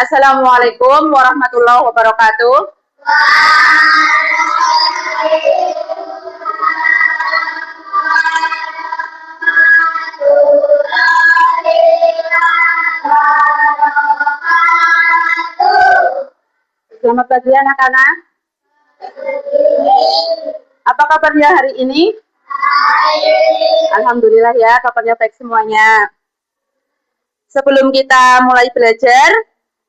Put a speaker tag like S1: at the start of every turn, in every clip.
S1: Assalamualaikum warahmatullahi wabarakatuh. Selamat pagi anak-anak. Apa kabarnya hari ini? Alhamdulillah ya, kabarnya baik semuanya. Sebelum kita mulai belajar,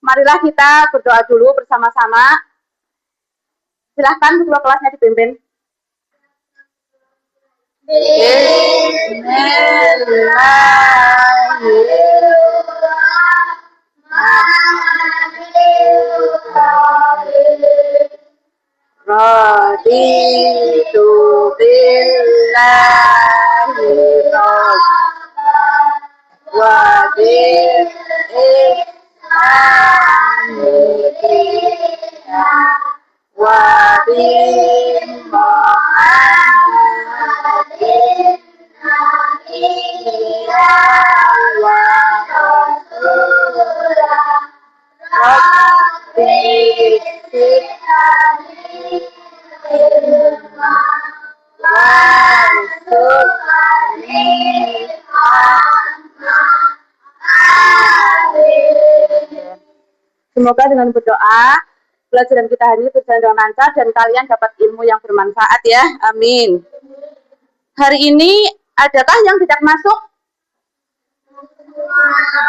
S1: marilah kita berdoa dulu bersama-sama. Silahkan ketua kelasnya dipimpin. Raditu billahi wa bil wa bil Muhammadin nabiyyan wa rasulah Rabbi zidni ilma warzuqni Semoga dengan berdoa, pelajaran kita hari ini berjalan dengan lancar dan kalian dapat ilmu yang bermanfaat ya. Amin. Hari ini adakah yang tidak masuk?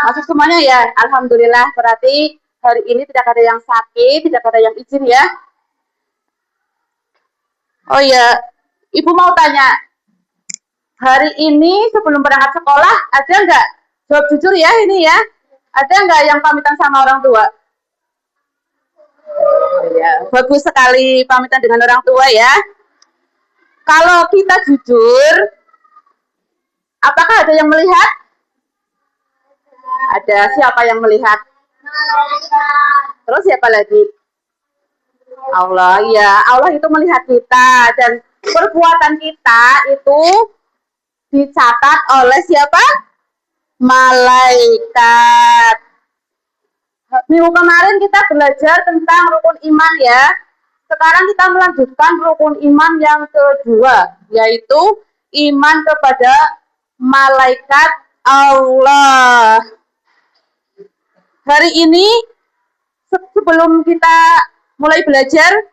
S1: Masuk semuanya ya. Alhamdulillah, berarti hari ini tidak ada yang sakit, tidak ada yang izin ya. Oh ya, Ibu mau tanya. Hari ini sebelum berangkat sekolah ada nggak? Jawab jujur ya ini ya. Ada nggak yang pamitan sama orang tua? Ya, bagus sekali pamitan dengan orang tua ya. Kalau kita jujur, apakah ada yang melihat? Ada. Siapa yang melihat? Terus siapa lagi? Allah. Ya, Allah itu melihat kita dan perbuatan kita itu dicatat oleh siapa? Malaikat. Minggu kemarin kita belajar tentang rukun iman ya. Sekarang kita melanjutkan rukun iman yang kedua, yaitu iman kepada malaikat Allah. Hari ini sebelum kita mulai belajar,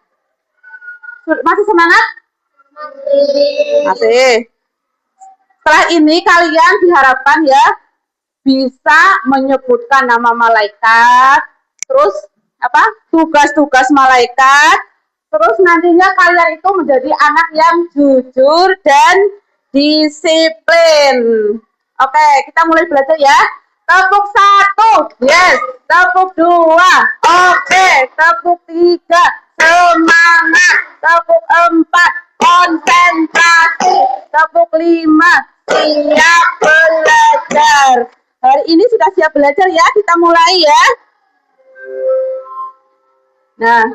S1: masih semangat? Masih. Setelah ini kalian diharapkan ya bisa menyebutkan nama malaikat, terus apa? Tugas-tugas malaikat, terus nantinya kalian itu menjadi anak yang jujur dan disiplin. Oke, kita mulai belajar ya. Tepuk 1, yes. Tepuk 2, oke. Tepuk 3, semangat. Tepuk 4, konsentrasi. Tepuk 5, siap belajar. Hari ini sudah siap belajar ya, kita mulai ya. Nah,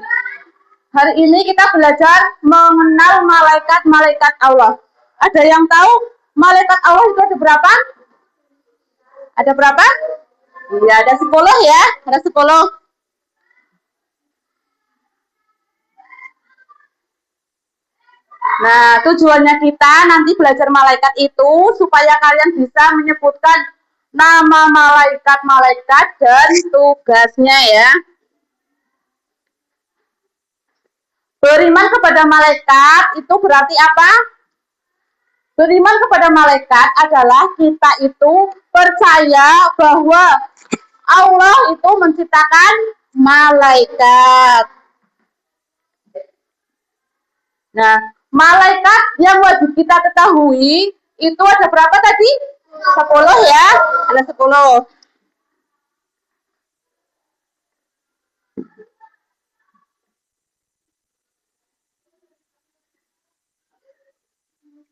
S1: hari ini kita belajar mengenal malaikat-malaikat Allah. Ada yang tahu malaikat Allah itu ada berapa? Ada berapa? Iya, ada 10 ya, ada 10. Nah, tujuannya kita nanti belajar malaikat itu supaya kalian bisa menyebutkan nama malaikat-malaikat dan tugasnya ya. Beriman kepada malaikat itu berarti apa? Beriman kepada malaikat adalah kita itu percaya bahwa Allah itu menciptakan malaikat. Nah, malaikat yang wajib kita ketahui itu ada berapa tadi? 10 ya, ada 10.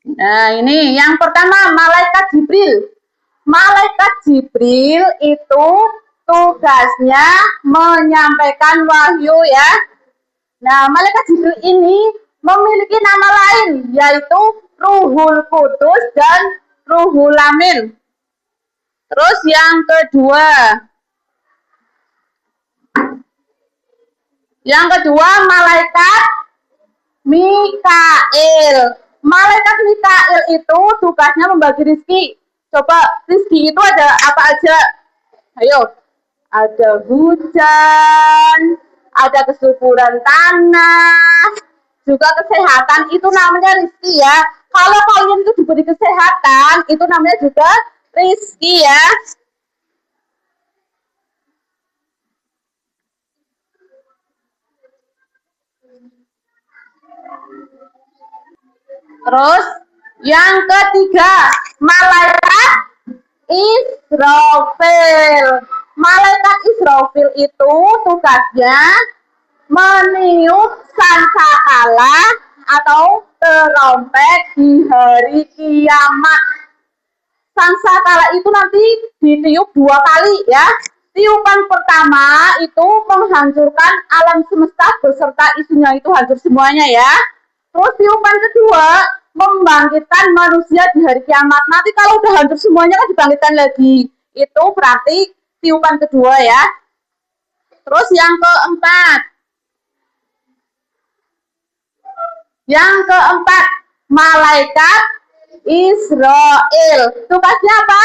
S1: Nah, ini yang pertama malaikat Jibril. Malaikat Jibril itu tugasnya menyampaikan wahyu ya. Nah, malaikat Jibril ini memiliki nama lain yaitu Ruhul Qudus dan Ruhul Amin. Terus yang kedua, Yang kedua, malaikat Mikail. Malaikat Mikail itu tugasnya membagi rezeki. Coba rezeki itu ada apa aja? Ayo. Ada hujan, ada kesuburan tanah, juga kesehatan, itu namanya rezeki ya. Kalau kalian itu diberi kesehatan, itu namanya juga rezeki ya. Terus yang ketiga, malaikat Israfil. Malaikat Israfil itu tugasnya meniup sangkakala atau terompet di hari kiamat. Sangkakala itu nanti ditiup 2 kali ya. Tiupan pertama itu menghancurkan alam semesta beserta isinya, itu hancur semuanya ya. Terus tiupan kedua membangkitkan manusia di hari kiamat. Nanti kalau udah hancur semuanya kan dibangkitkan lagi. Itu berarti tiupan kedua ya. Terus yang keempat. Yang keempat, malaikat Israel. Tugasnya apa?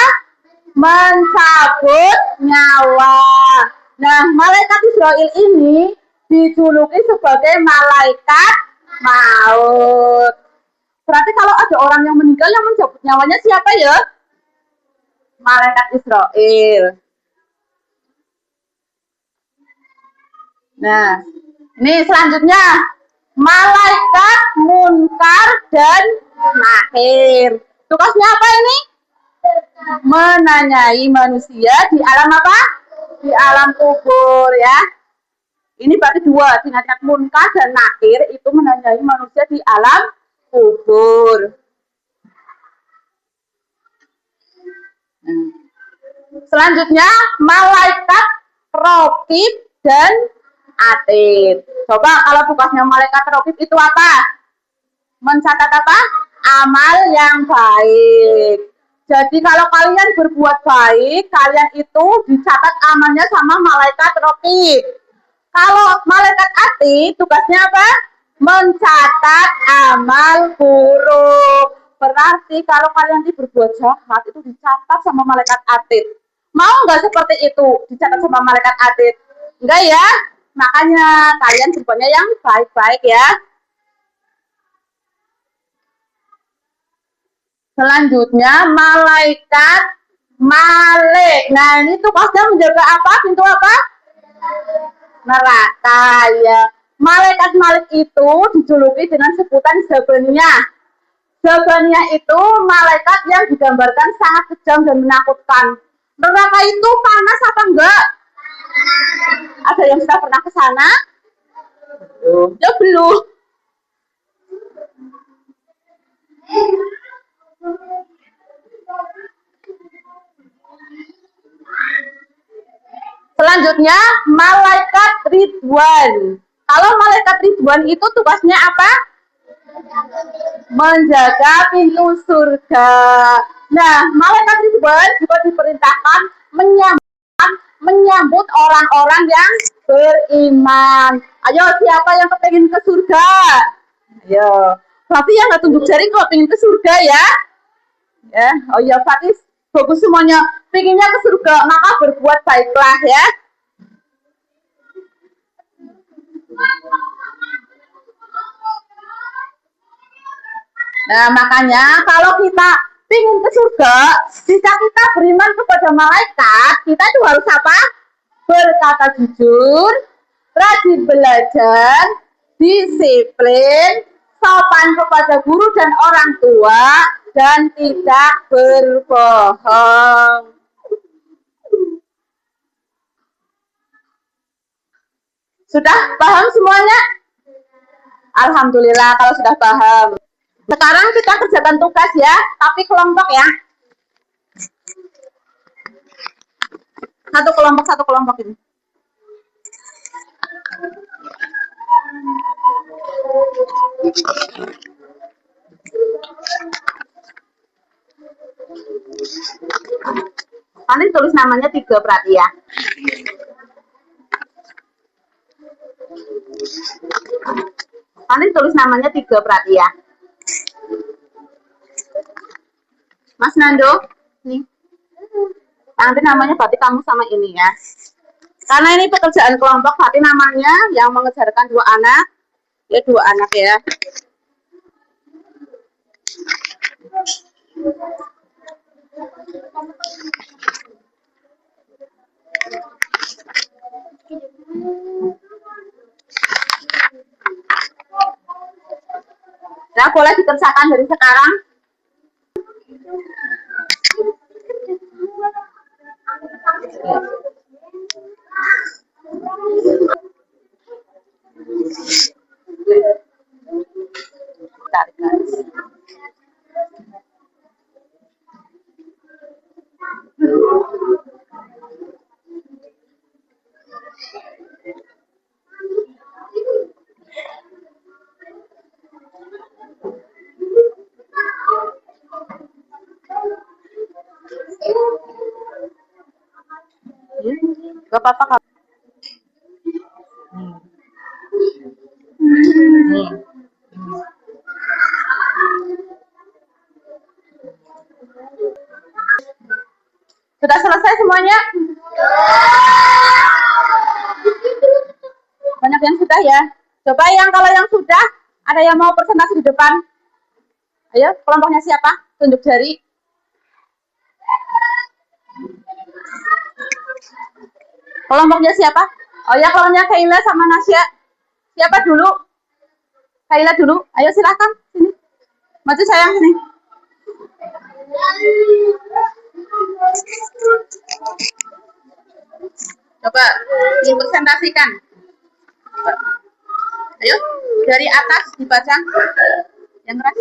S1: Mencabut nyawa. Nah, malaikat Israel ini dijuluki sebagai malaikat maut. Berarti kalau ada orang yang meninggal yang mencabut nyawanya siapa ya? Malaikat Israel. Nah, ini selanjutnya malaikat munkar dan nakir. Tugasnya apa ini? Menanyai manusia di alam apa? Di alam kubur ya. Ini berarti 2, malaikat munkar dan nakir itu menanyai manusia di alam kubur. Selanjutnya malaikat raqib dan atid. Coba kalau tugasnya malaikat raqib itu apa? Mencatat apa? Amal yang baik. Jadi kalau kalian berbuat baik, kalian itu dicatat amalnya sama malaikat raqib. Kalau malaikat atid tugasnya apa? Mencatat amal buruk. Berarti kalau kalian berbuat jahat itu dicatat sama malaikat atid. Mau nggak seperti itu dicatat sama malaikat atid? Enggak ya? Makanya kalian berbuatnya yang baik-baik ya. Selanjutnya malaikat Malik. Nah, ini tugasnya menjaga apa? Pintu apa? Neraka ya. Malaikat Malik itu dijuluki dengan sebutan Zabania. Zabania itu malaikat yang digambarkan sangat kejam dan menakutkan. Neraka itu panas apa enggak? Ada yang sudah pernah ke sana? Ya belum. Selanjutnya malaikat Ridwan. Kalau malaikat Ridwan itu tugasnya apa? Menjaga pintu surga. Nah, malaikat Ridwan juga diperintahkan menyambut orang-orang yang beriman. Ayo, siapa yang kepingin ke surga? Ayo. Berarti yang nggak tunjuk jari kalau pengen ke surga ya. Ya, oh ya, berarti bagus semuanya. Pengennya ke surga, maka berbuat baiklah ya. Nah, makanya kalau kita ingin ke surga, jika kita beriman kepada malaikat, kita itu harus apa? Berkata jujur, rajin belajar, disiplin, sopan kepada guru dan orang tua, dan tidak berbohong. Sudah paham semuanya? Alhamdulillah kalau sudah paham. Sekarang kita kerjakan tugas ya, tapi kelompok ya. Satu kelompok ini. Nanti tulis namanya 3 berarti ya. Nanti tulis namanya 3 berarti ya. Mas Nando, nih. Nanti namanya berarti kamu sama ini ya. Karena ini pekerjaan kelompok, berarti namanya yang mengejarkan 2 anak, ya 2 anak ya. Nah, boleh dikerjakan dari sekarang. Gak apa-apa kak. Sudah selesai semuanya? Banyak yang sudah ya. Coba kalau yang sudah, ada yang mau presentasi di depan? Ayo, kelompoknya siapa? Tunjuk jari. Kelompoknya siapa? Oh ya, kelompoknya Kaila sama Nasya. Siapa dulu? Kaila dulu. Ayo silakan. Sini. Maju sayang sini. Coba dipresentasikan. Ayo, dari atas dibaca. Yang keras.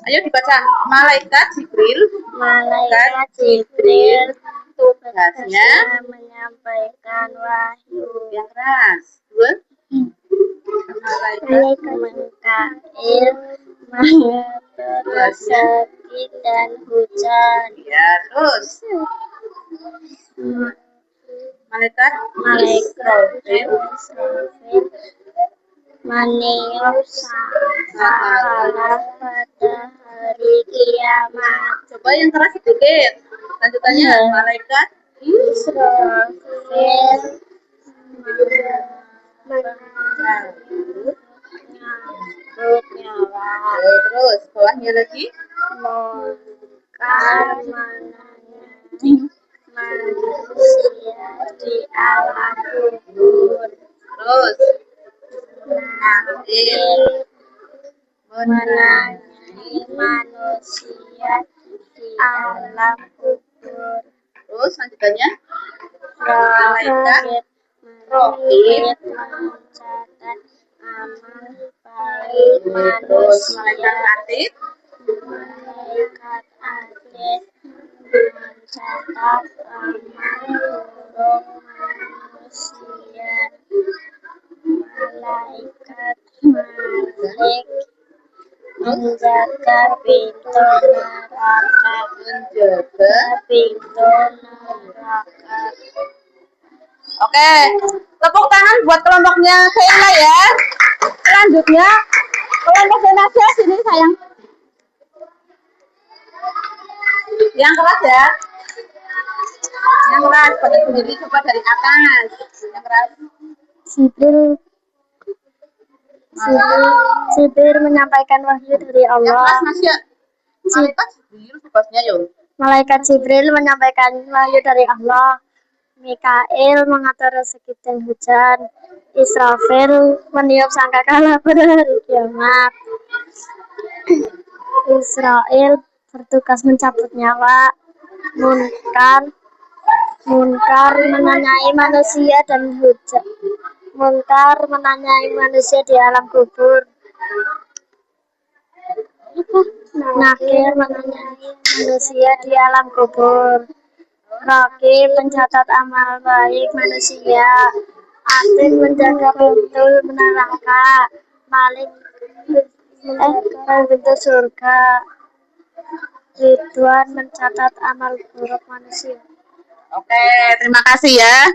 S1: Ayo dibaca. Malaikat Jibril.
S2: Malaikat Jibril
S1: tugasnya
S2: menyampaikan wahyu.
S1: Yang keras. 2.
S2: Malaikat Mikail mengatur rezeki dan hujan.
S1: Ya, terus. Malaikat
S2: Israfil meniup salah pada hari kiamat.
S1: Coba yang keras sedikit. Lanjutannya malaikat
S2: Israfil menyambut nyawa.
S1: Terus bawahnya lagi
S2: Munkar menanyai manusia di alam kubur.
S1: Terus
S2: Nakil menanyai manusia di alam kubur.
S1: Terus lanjutannya
S2: Malaikat
S1: Rohib
S2: mencatat amal baik manusia.
S1: Malaikat Atid
S2: Malaikat Atid mencatat amal buruk manusia. Malaikat Malik menjaga pintu neraka.
S1: Oke, tepuk tangan buat kelompoknya Sheila ya. Selanjutnya kelompok Nasya sini sayang. Yang keras ya. Yang keras pada sendiri coba dari atas. Yang keras.
S2: Jibril menyampaikan wahyu dari Allah.
S1: Yang keras Nasya. Malaikat Jibril tugasnya yuk.
S2: Malaikat Jibril menyampaikan wahyu dari Allah. Mikail mengatur rezeki dan hujan. Israfil meniup sangkakala pada hari kiamat. Israel bertugas mencabut nyawa. Munkar menanyai manusia dan hujan. Munkar menanyai manusia di alam kubur. Nakir menanyai manusia di alam kubur. Roki pencatat amal baik manusia. Atid menjaga pintu neraka. Malik menjaga pintu surga. Ridwan mencatat amal buruk manusia.
S1: Oke, terima kasih ya.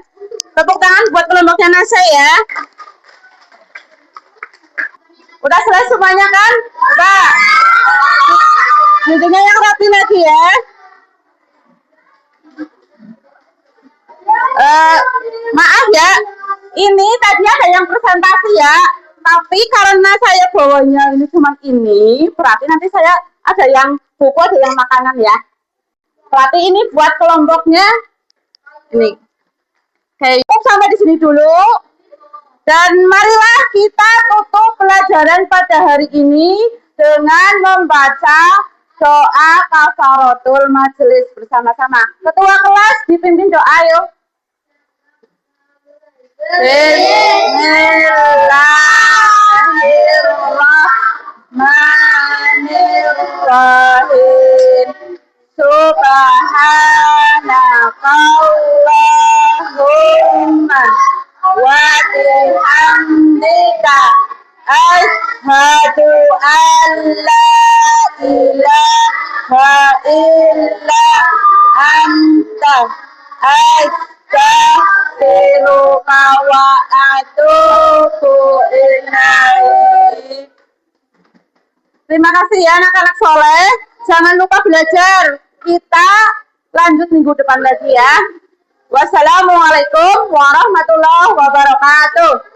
S1: Tepuk tangan buat kelompoknya Nasa ya. Udah selesai semuanya kan? Udah. Intinya yang rapi lagi ya. Maaf ya, ini tadi ada yang presentasi ya, tapi karena saya bawanya ini cuma ini, berarti nanti saya ada yang buku, ada yang makanan ya. Berarti ini buat kelompoknya ini. Oke, sampai di sini dulu. Dan marilah kita tutup pelajaran pada hari ini dengan membaca doa kafaratul majelis bersama-sama. Ketua kelas dipimpin doa yuk. Bismillahirrahmanirrahim. Subhanakallahumma wa bihamdika asyhadu an la ilaha illa anta astaghfiruka wa atubu ilaik. Terima kasih ya anak-anak soleh. Jangan lupa belajar. Kita lanjut minggu depan lagi ya. Wassalamualaikum warahmatullahi wabarakatuh.